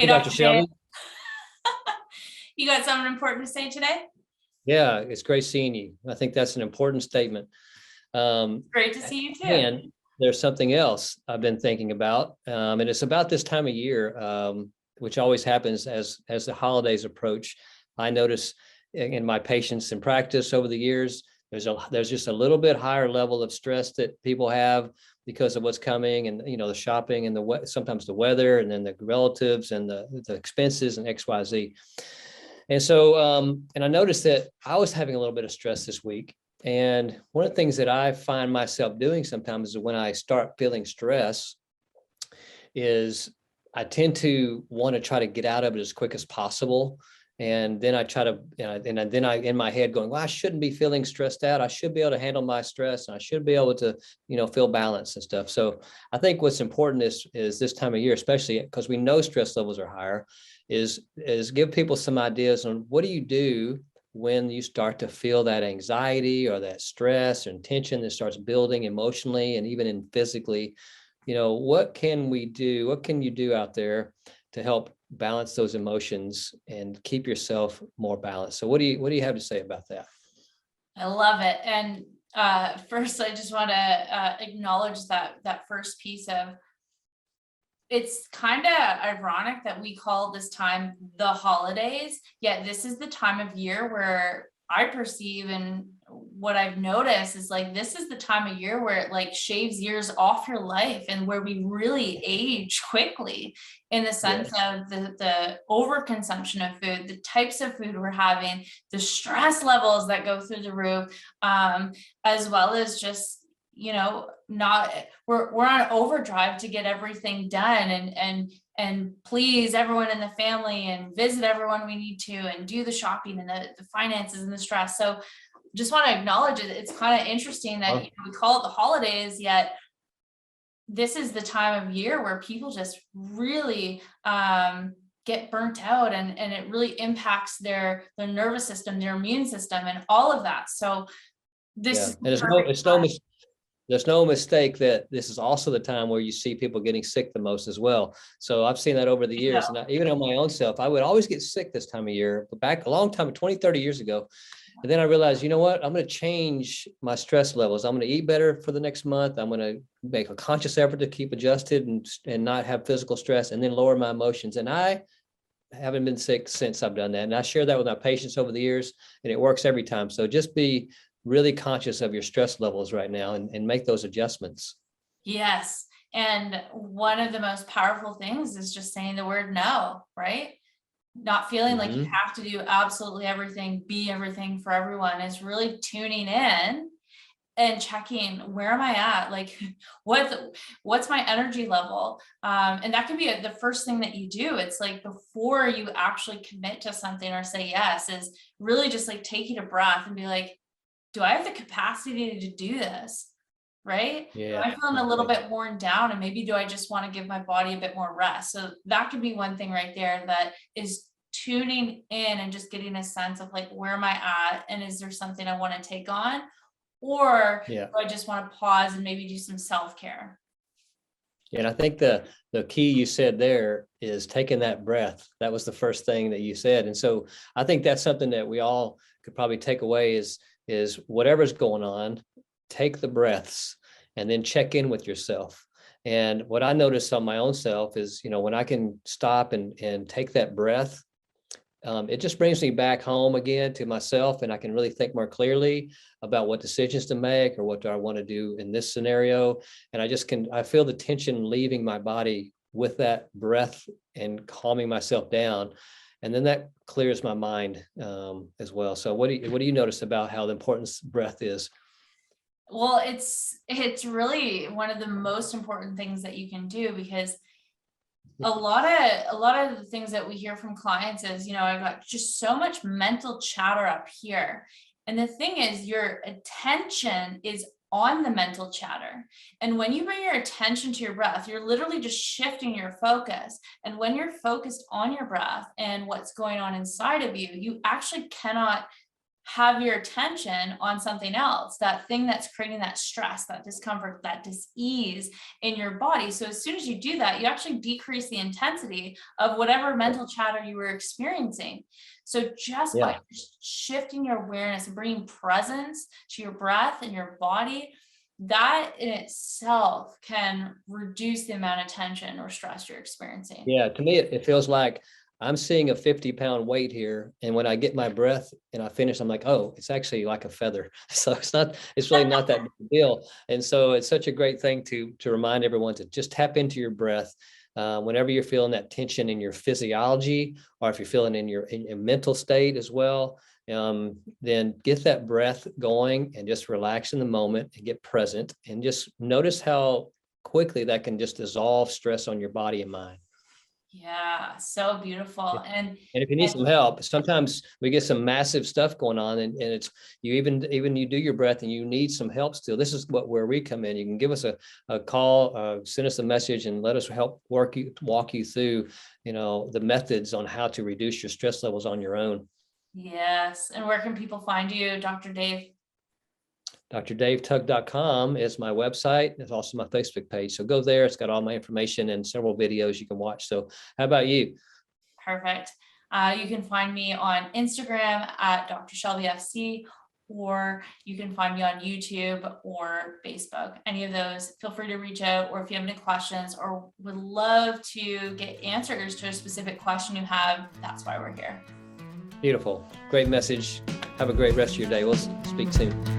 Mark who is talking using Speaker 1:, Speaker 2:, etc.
Speaker 1: Hey,
Speaker 2: Hey, Dr.
Speaker 1: Dr. J.
Speaker 2: Shelby.
Speaker 1: You got something important to say today?
Speaker 2: Yeah, it's great seeing you. I think that's an important statement.
Speaker 1: Great to see you too.
Speaker 2: And there's something else I've been thinking about, and it's about this time of year, which always happens as the holidays approach. I notice in my patients in practice over the years, there's just a little bit higher level of stress that people have because of what's coming, and the shopping and sometimes the weather, and then the relatives and the expenses and XYZ. And so, and I noticed that I was having a little bit of stress this week. And one of the things that I find myself doing sometimes is when I start feeling stress is I tend to want to try to get out of it as quick as possible. And then I try to, and then I in my head going, well, I shouldn't be feeling stressed out. I should be able to handle my stress, and I should be able to, feel balanced and stuff. So I think what's important is this time of year, especially because we know stress levels are higher, is give people some ideas on what do you do when you start to feel that anxiety or that stress and tension that starts building emotionally and even in physically. What can we do? What can you do out there to help balance those emotions and keep yourself more balanced? So what do you have to say about that?
Speaker 1: I love it. And first, I just want to acknowledge that first piece of, it's kind of ironic that we call this time the holidays, yet this is the time of year where I perceive, and what I've noticed is like, this is the time of year where it like shaves years off your life, and where we really age quickly in the sense of the overconsumption of food, the types of food we're having, the stress levels that go through the roof, as well as just, not we're on overdrive to get everything done and please everyone in the family and visit everyone we need to and do the shopping and the finances and the stress. So just want to acknowledge it. It's kind of interesting that we call it the holidays, yet this is the time of year where people just really get burnt out, and it really impacts their nervous system, their immune system, and all of that. So this is
Speaker 2: there's no mistake that this is also the time where you see people getting sick the most as well. So I've seen that over the years. And even on my own self, I would always get sick this time of year, but back a long time, 20, 30 years ago. And then I realized, you know what, I'm going to change my stress levels. I'm going to eat better for the next month. I'm going to make a conscious effort to keep adjusted and not have physical stress, and then lower my emotions. And I haven't been sick since I've done that. And I share that with my patients over the years, and it works every time. So just be really conscious of your stress levels right now and make those adjustments.
Speaker 1: Yes. And one of the most powerful things is just saying the word no, right? Not feeling like you have to do absolutely everything, be everything for everyone, is really tuning in and checking, where am I at? Like, what's my energy level? And that can be the first thing that you do. It's like before you actually commit to something or say yes, is really just like taking a breath and be like, do I have the capacity to do this? Right?
Speaker 2: Yeah.
Speaker 1: Am I feeling a little bit worn down, and maybe do I just want to give my body a bit more rest? So that could be one thing right there that is tuning in and just getting a sense of like, where am I at? And is there something I want to take on? Or do I just want to pause and maybe do some self-care?
Speaker 2: And I think the key you said there is taking that breath. That was the first thing that you said. And so I think that's something that we all could probably take away is whatever's going on, take the breaths and then check in with yourself. And what I noticed on my own self is, when I can stop and take that breath, it just brings me back home again to myself, and I can really think more clearly about what decisions to make or what do I want to do in this scenario. And I feel the tension leaving my body with that breath and calming myself down. And then that clears my mind as well. So what do you notice about how the importance breath is?
Speaker 1: Well, it's really one of the most important things that you can do, because a lot of the things that we hear from clients is, I've got just so much mental chatter up here. And the thing is, your attention is on the mental chatter. And when you bring your attention to your breath, you're literally just shifting your focus. And when you're focused on your breath and what's going on inside of you, you actually cannot have your attention on something else, that thing that's creating that stress, that discomfort, that dis-ease in your body. So as soon as you do that, you actually decrease the intensity of whatever mental chatter you were experiencing. So just by
Speaker 2: Yeah.
Speaker 1: shifting your awareness and bringing presence to your breath and your body, that in itself can reduce the amount of tension or stress you're experiencing.
Speaker 2: Yeah. To me, it feels like I'm seeing a 50-pound weight here. And when I get my breath and I finish, I'm like, oh, it's actually like a feather. So it's really not that big a deal. And so it's such a great thing to remind everyone to just tap into your breath. Whenever you're feeling that tension in your physiology, or if you're feeling in your mental state as well, then get that breath going and just relax in the moment and get present, and just notice how quickly that can just dissolve stress on your body and mind.
Speaker 1: Yeah, so beautiful.
Speaker 2: And if you need some help, sometimes we get some massive stuff going on, and it's you even you do your breath and you need some help still. This is where we come in. You can give us a call, send us a message, and let us help walk you through, the methods on how to reduce your stress levels on your own.
Speaker 1: Yes. And where can people find you, Dr. Dave?
Speaker 2: DrDaveTug.com is my website. It's also my Facebook page. So go there. It's got all my information and several videos you can watch. So how about you?
Speaker 1: Perfect. You can find me on Instagram at Dr. Shelby FC, or you can find me on YouTube or Facebook. Any of those, feel free to reach out, or if you have any questions or would love to get answers to a specific question you have, that's why we're here.
Speaker 2: Beautiful. Great message. Have a great rest of your day. We'll speak soon.